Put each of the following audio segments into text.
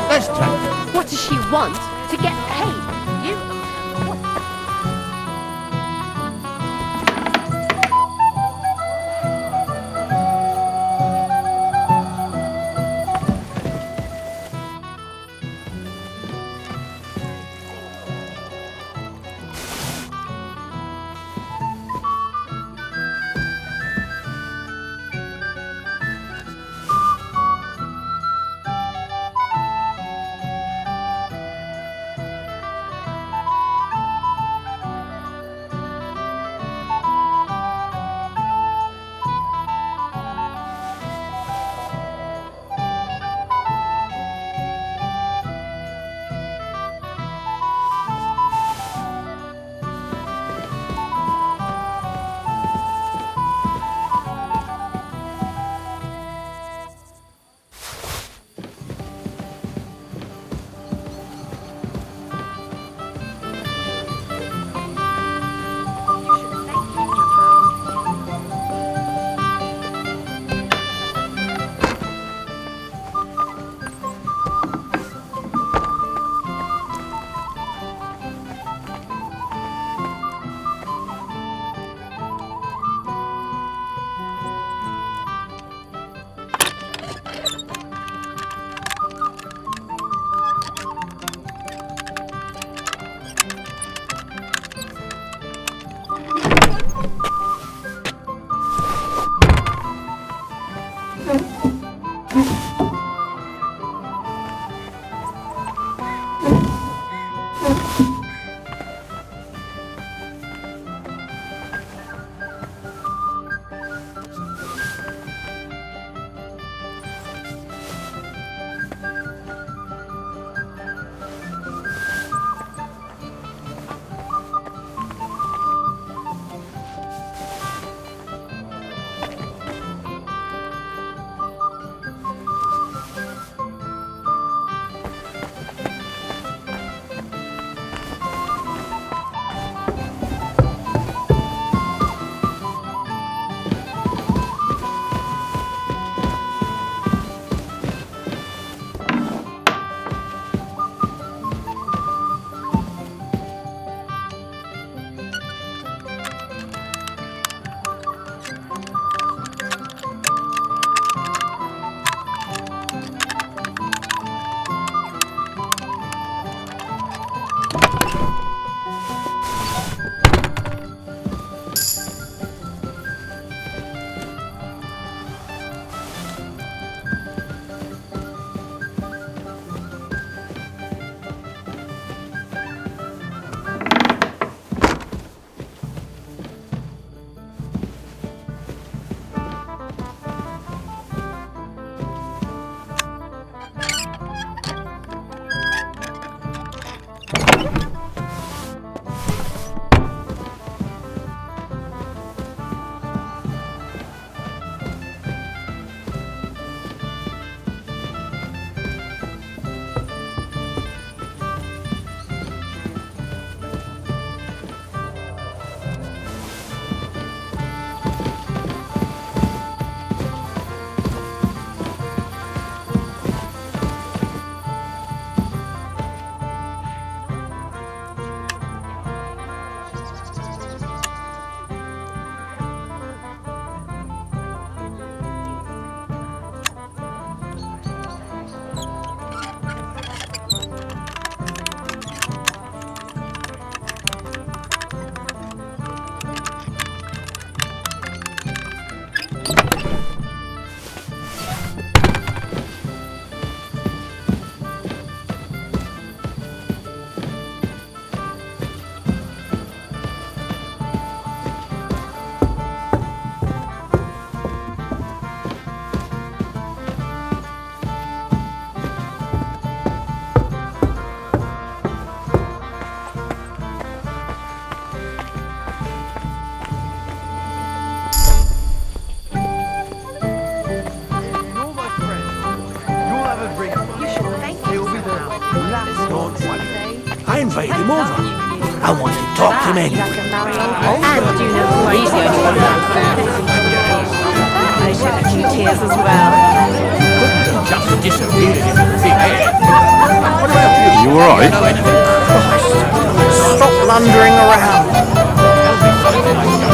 Let's try. What does she want to get paid? You? I invited him over. I want to talk to him anyway. And you know who he's the only one that I shed a few tears as well. Disappeared into thin air. You alright? Stop blundering around. Tell me something I don't know.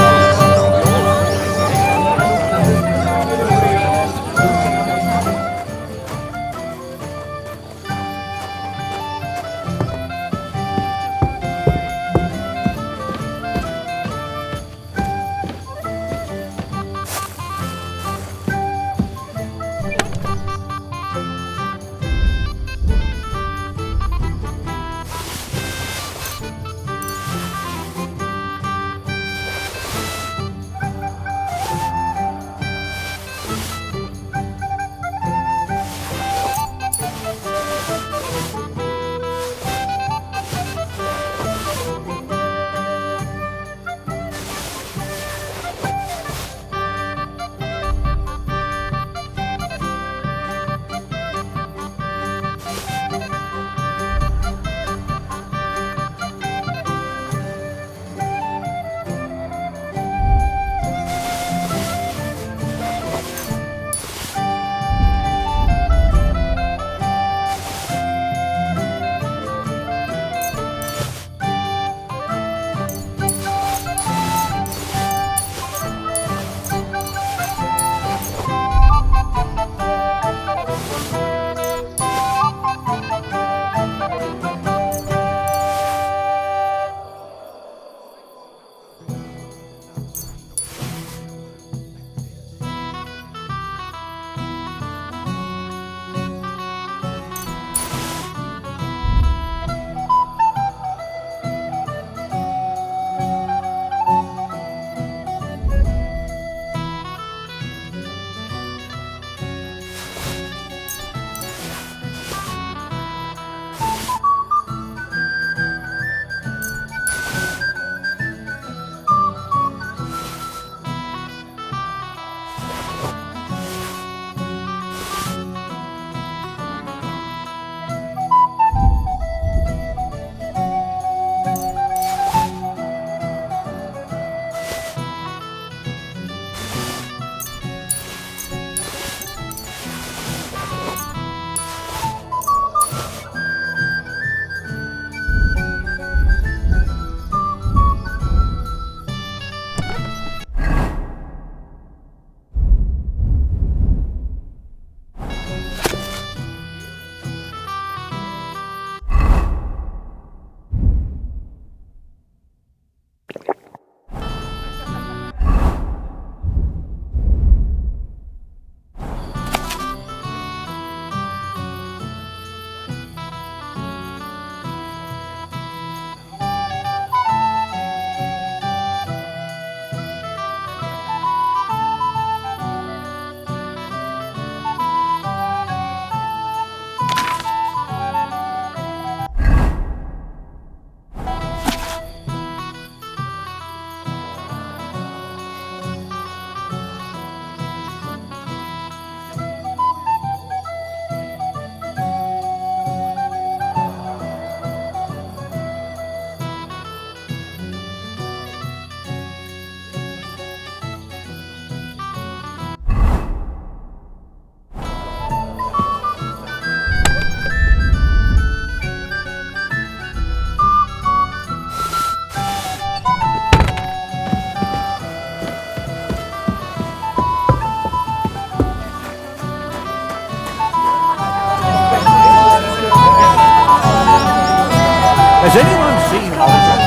Has anyone seen Oliver?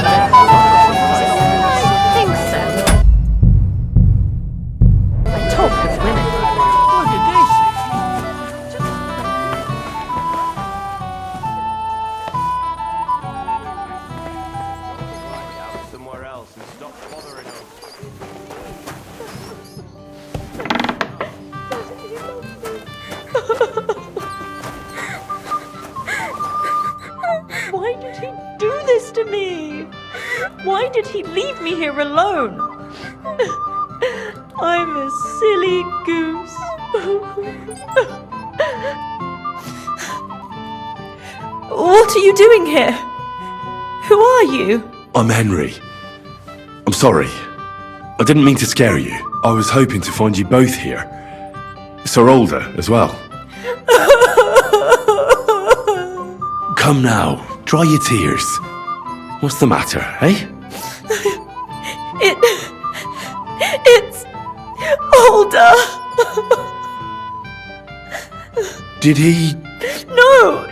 I think so. I talk with women. What did they say? Somewhere else and stop bothering us. Why did he do this to me? Why did he leave me here alone? I'm a silly goose. What are you doing here? Who are you? I'm Henry. I'm sorry. I didn't mean to scare you. I was hoping to find you both here. Sir Older as well. Come now, dry your tears. What's the matter, eh? It's older. Did he... No.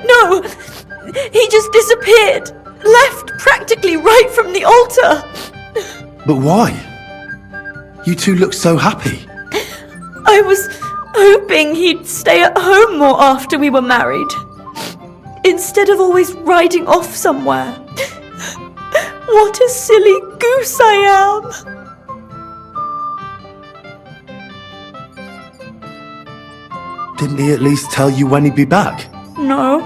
He just disappeared. Left practically right from the altar. But why? You two look so happy. I was hoping he'd stay at home more after we were married, instead of always riding off somewhere. What a silly goose I am! Didn't he at least tell you when he'd be back? No.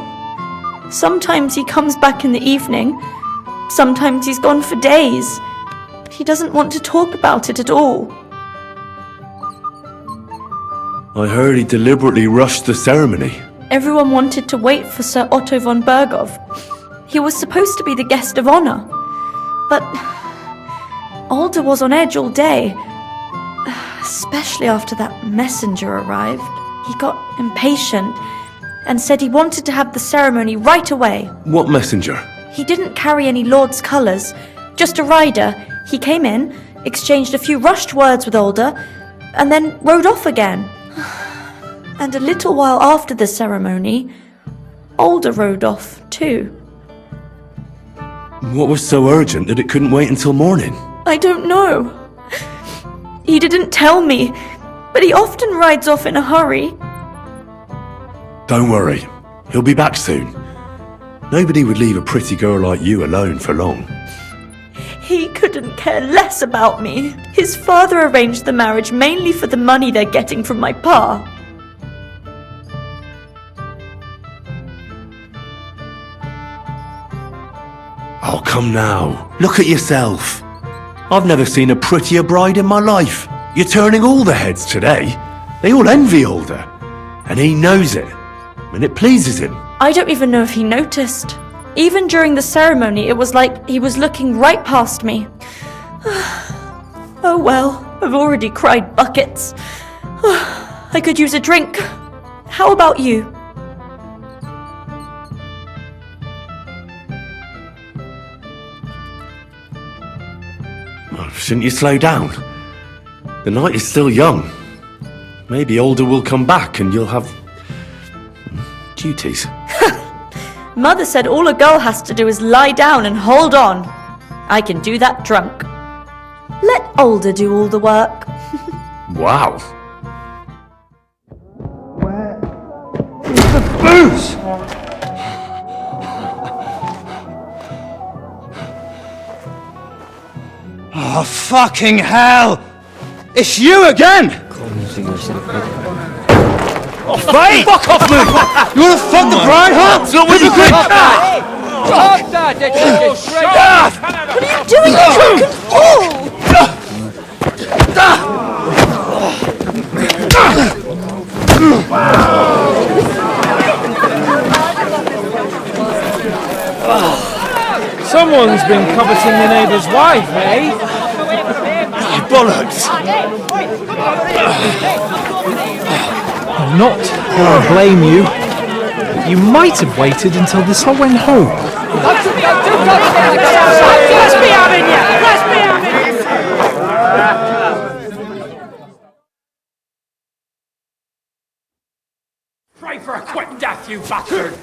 Sometimes he comes back in the evening. Sometimes he's gone for days. He doesn't want to talk about it at all. I heard he deliberately rushed the ceremony. Everyone wanted to wait for Sir Otto von Berghoff. He was supposed to be the guest of honor. But Alder was on edge all day, especially after that messenger arrived. He got impatient and said he wanted to have the ceremony right away. What messenger? He didn't carry any lord's colours, just a rider. He came in, exchanged a few rushed words with Alder, and then rode off again. And a little while after the ceremony, Alder rode off too. What was so urgent that it couldn't wait until morning? I don't know. He didn't tell me, but he often rides off in a hurry. Don't worry, he'll be back soon. Nobody would leave a pretty girl like you alone for long. He couldn't care less about me. His father arranged the marriage mainly for the money they're getting from my pa. Oh, come now. Look at yourself. I've never seen a prettier bride in my life. You're turning all the heads today. They all envy Alder. And he knows it. And it pleases him. I don't even know if he noticed. Even during the ceremony, it was like he was looking right past me. Oh well, I've already cried buckets. I could use a drink. How about you? Oh, shouldn't you slow down? The night is still young. Maybe Alder will come back and you'll have... duties. Mother said all a girl has to do is lie down and hold on. I can do that drunk. Let Alder do all the work. Wow. Booze! Oh, fucking hell! It's you again! Oh, Faye! Fuck off, Luke! You wanna fuck the bride, huh? It's not what you think! What are you doing, you drunken fool? Someone's been coveting your neighbour's wife, eh? Bollocks! I'm not going to blame you. You might have waited until this all went home. Let's be having you! Let's be having you! Pray for a quick death, you bastard!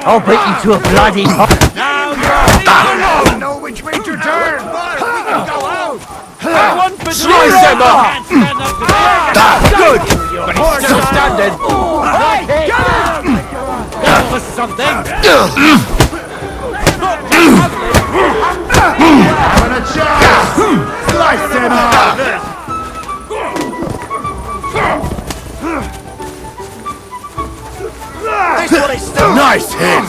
I'll beat you to a bloody pulp. Now you're you know which way to turn. We can go out. Slice him up! Good! But he's still standing. Hey, that was something. Having a chance. Slice him up. Nice hit!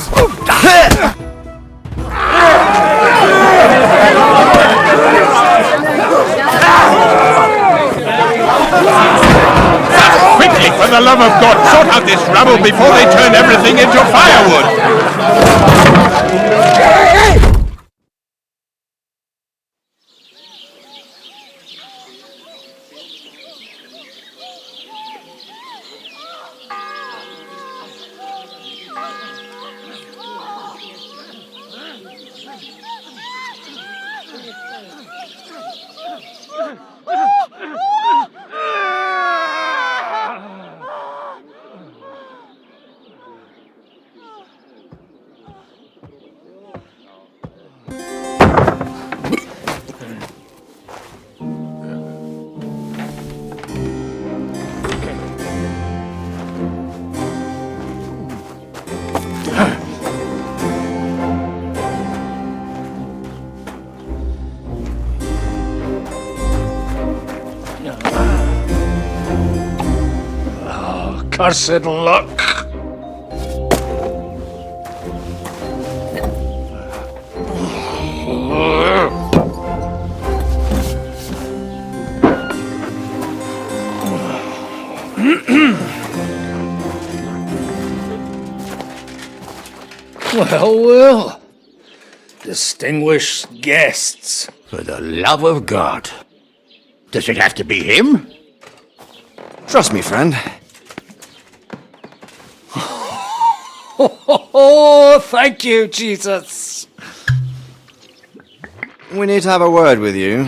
Quickly, for the love of God, sort out this rubble before they turn everything into firewood! Cursed luck. Well. Distinguished guests. For the love of God. Does it have to be him? Trust me, friend. Oh, thank you, Jesus. We need to have a word with you.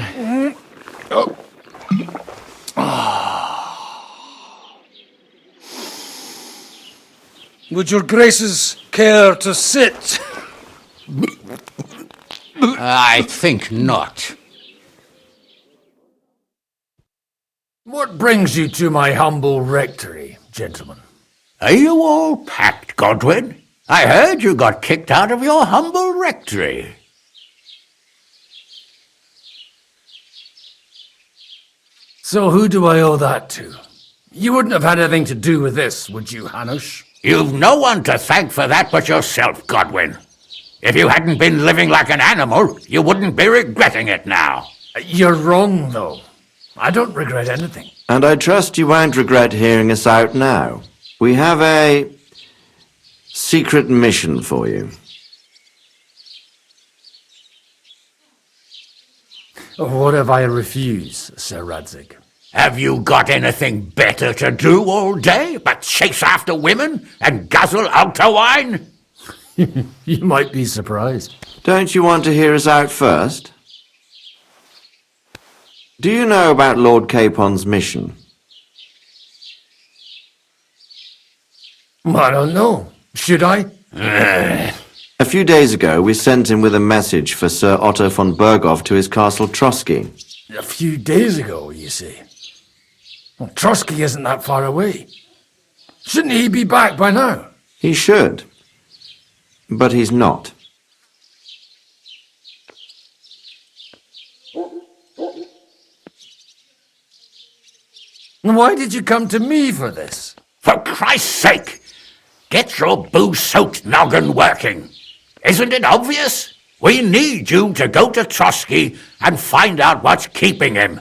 Would your graces care to sit? I think not. What brings you to my humble rectory, gentlemen? Are you all packed, Godwin? I heard you got kicked out of your humble rectory. So who do I owe that to? You wouldn't have had anything to do with this, would you, Hanush? You've no one to thank for that but yourself, Godwin. If you hadn't been living like an animal, you wouldn't be regretting it now. You're wrong, though. I don't regret anything. And I trust you won't regret hearing us out now. We have a secret mission for you. What if I refuse, Sir Radzig? Have you got anything better to do all day but chase after women and guzzle altar wine? You might be surprised. Don't you want to hear us out first? Do you know about Lord Capon's mission? I don't know. Should I? A few days ago, we sent him with a message for Sir Otto von Berghoff to his castle Trotsky. A few days ago, you say? Well, Trotsky isn't that far away. Shouldn't he be back by now? He should. But he's not. Why did you come to me for this? For Christ's sake, get your booze-soaked noggin working. Isn't it obvious? We need you to go to Trotsky and find out what's keeping him.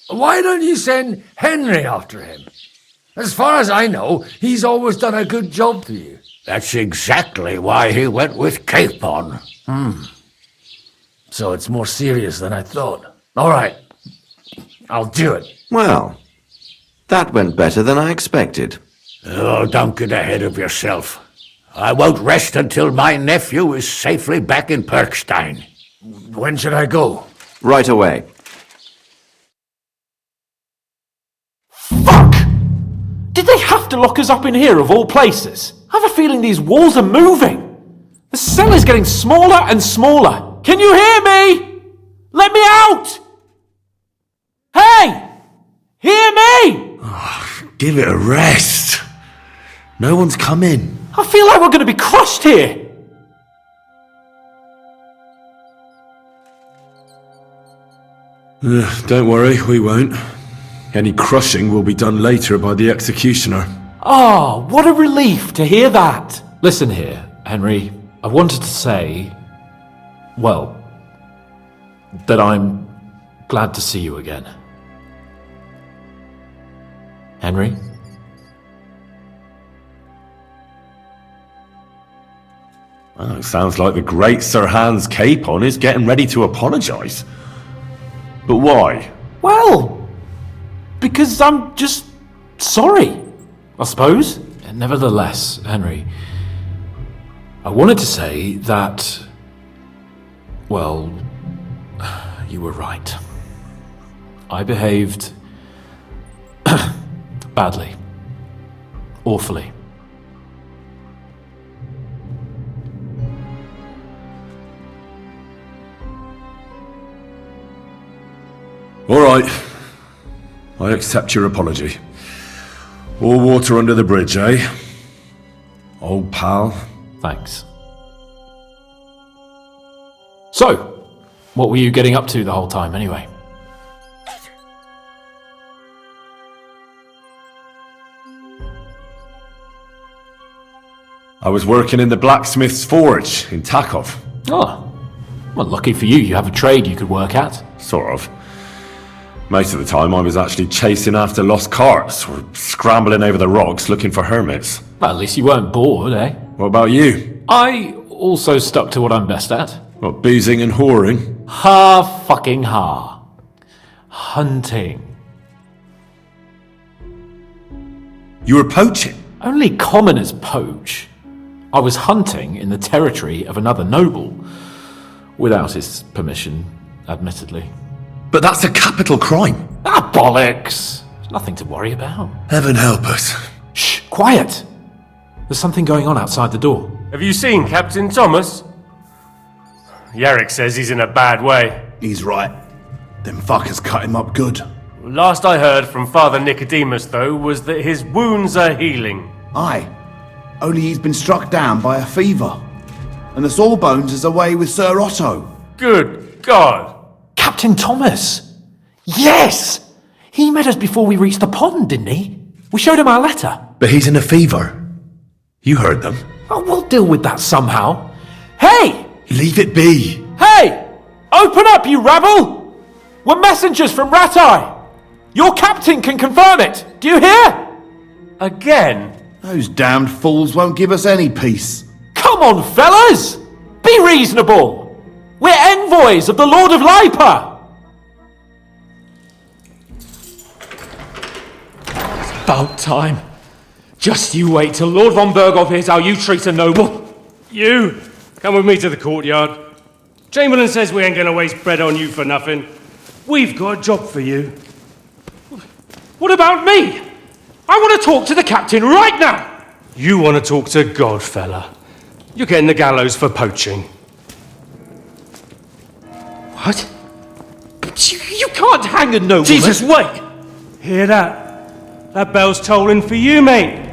Why don't you send Henry after him? As far as I know, he's always done a good job for you. That's exactly why he went with Capon. So it's more serious than I thought. All right, I'll do it. Well, that went better than I expected. Oh, don't get ahead of yourself. I won't rest until my nephew is safely back in Perkstein. When should I go? Right away. Fuck! to lock us up in here of all places? I have a feeling these walls are moving. The cell is getting smaller and smaller. Can you hear me? Let me out! Hey! Hear me! Give it a rest. No one's come in. I feel like we're going to be crushed here. Don't worry, we won't. Any crushing will be done later by the executioner. Oh, what a relief to hear that. Listen here, Henry. I wanted to say, well, that I'm glad to see you again. Henry? Well, it sounds like the great Sir Hans Capon is getting ready to apologise. But why? Well, because I'm just sorry, I suppose. And nevertheless, Henry, I wanted to say that, well, you were right. I behaved badly. Awfully. All right. I accept your apology. All water under the bridge, eh? Old pal. Thanks. So, what were you getting up to the whole time, anyway? I was working in the blacksmith's forge in Takov. Oh, well, lucky for you, you have a trade you could work at. Sort of. Most of the time I was actually chasing after lost carts or scrambling over the rocks looking for hermits. Well, at least you weren't bored, eh? What about you? I also stuck to what I'm best at. What, boozing and whoring? Ha. Hunting. You were poaching? Only commoners poach. I was hunting in the territory of another noble. Without his permission, admittedly. But that's a capital crime. Ah, bollocks! There's nothing to worry about. Heaven help us. Shh, quiet! There's something going on outside the door. Have you seen Captain Thomas? Yarrick says he's in a bad way. He's right. Them fuckers cut him up good. Last I heard from Father Nicodemus, though, was that his wounds are healing. Aye. Only he's been struck down by a fever. And the Sawbones is away with Sir Otto. Good God! Captain Thomas! Yes! He met us before we reached the pond, didn't he? We showed him our letter. But he's in a fever. You heard them. Oh, we'll deal with that somehow. Hey! Leave it be. Hey! Open up, you rabble! We're messengers from Ratai. Your captain can confirm it. Do you hear? Again? Those damned fools won't give us any peace. Come on, fellas! Be reasonable! We're envoys of the Lord of Lipa! It's about time. Just you wait till Lord von Berghoff hears how you treat a noble. You, come with me to the courtyard. Chamberlain says we ain't gonna waste bread on you for nothing. We've got a job for you. What about me? I want to talk to the captain right now! You want to talk to God, fella. You're getting the gallows for poaching. What? You can't hang a nobleman. Jesus, wait! Hear that? That bell's tolling for you, mate.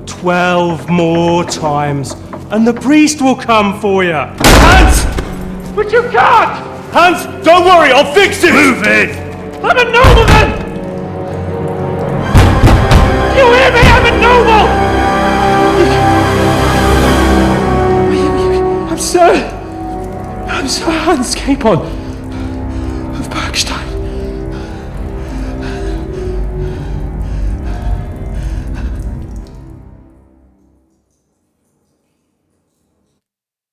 12 more times, and the priest will come for you. Hans! But you can't! Hans, don't worry, I'll fix it! Move it! I'm a nobleman! You hear me? I'm a noble! I'm Sir Hans Capon of Bergstein.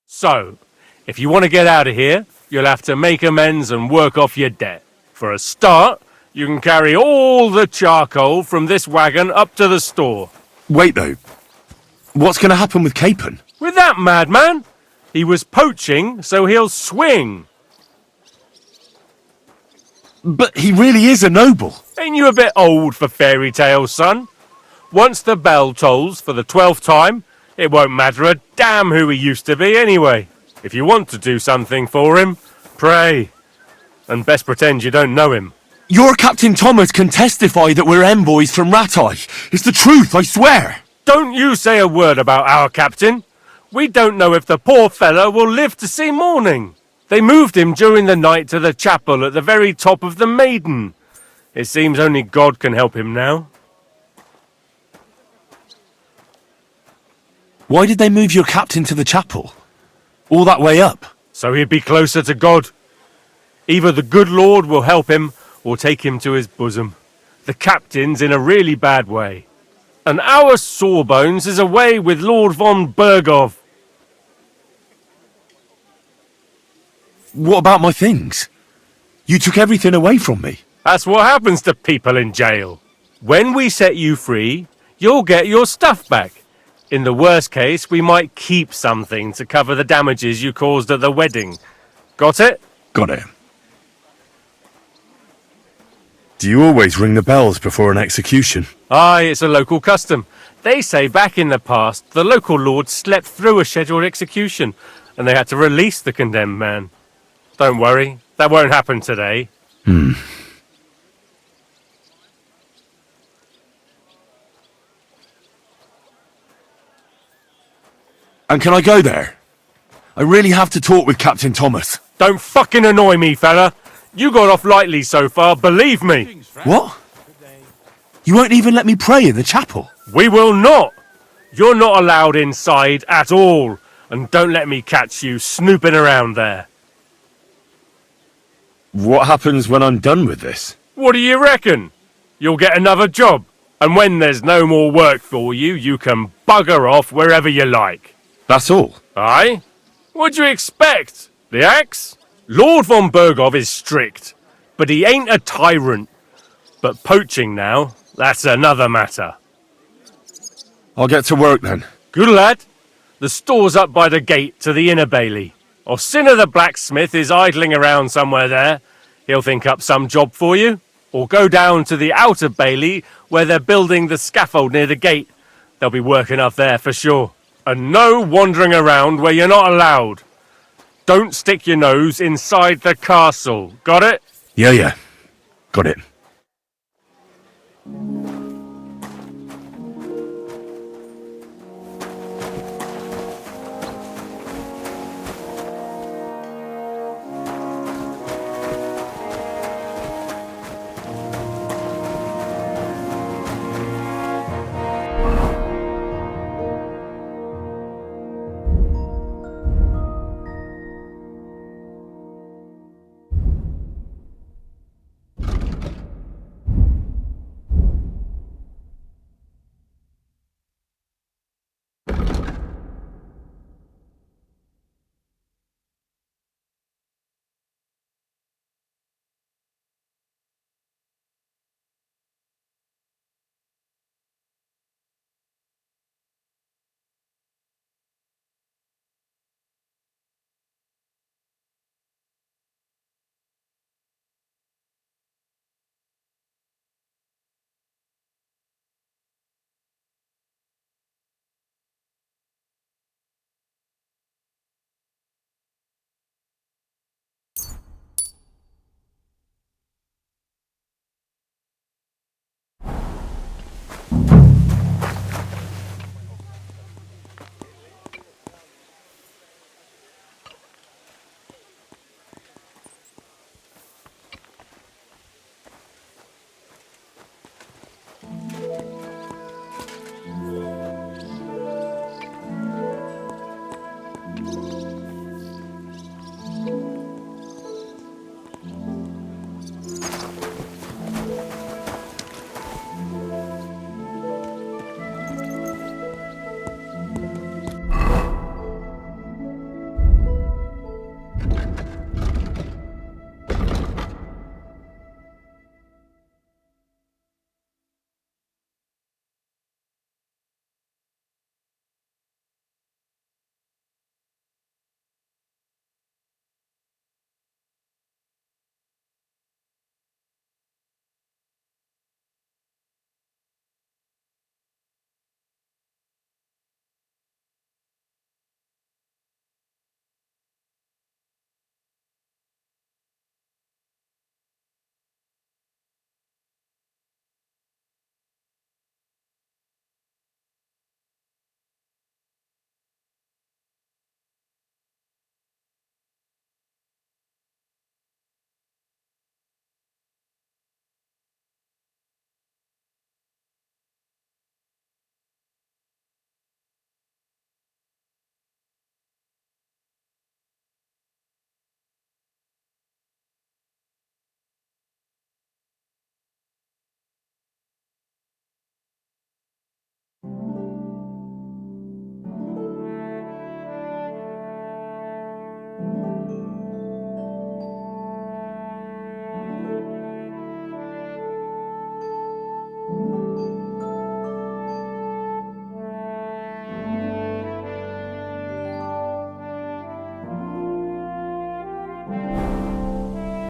So, if you want to get out of here, you'll have to make amends and work off your debt. For a start, you can carry all the charcoal from this wagon up to the store. Wait though. What's going to happen with Capon? With that madman? He was poaching, so he'll swing. But he really is a noble. Ain't you a bit old for fairy tales, son? Once the bell tolls for the 12th time, it won't matter a damn who he used to be anyway. If you want to do something for him, pray. And best pretend you don't know him. Your Captain Thomas can testify that we're envoys from Ratai. It's the truth, I swear. Don't you say a word about our captain. We don't know if the poor fellow will live to see morning. They moved him during the night to the chapel at the very top of the Maiden. It seems only God can help him now. Why did they move your captain to the chapel? All that way up? So he'd be closer to God. Either the good Lord will help him or take him to his bosom. The captain's in a really bad way. And our Sawbones is away with Lord von Bergov. What about my things? You took everything away from me. That's what happens to people in jail. When we set you free, you'll get your stuff back. In the worst case, we might keep something to cover the damages you caused at the wedding. Got it? Got it. Do you always ring the bells before an execution? Aye, it's a local custom. They say back in the past, the local lord slept through a scheduled execution, and they had to release the condemned man. Don't worry, that won't happen today. And can I go there? I really have to talk with Captain Thomas. Don't fucking annoy me, fella. You got off lightly so far, believe me. What? You won't even let me pray in the chapel? We will not. You're not allowed inside at all. And don't let me catch you snooping around there. What happens when I'm done with this? What do you reckon? You'll get another job. And when there's no more work for you, you can bugger off wherever you like. That's all? Aye? What'd you expect? The axe? Lord von Bergov is strict, but he ain't a tyrant. But poaching now, that's another matter. I'll get to work then. Good lad. The store's up by the gate to the inner bailey. Orsina the blacksmith is idling around somewhere there. He'll think up some job for you. Or go down to the outer bailey where they're building the scaffold near the gate. They'll be working up there for sure. And no wandering around where you're not allowed. Don't stick your nose inside the castle. Got it? Yeah. Got it.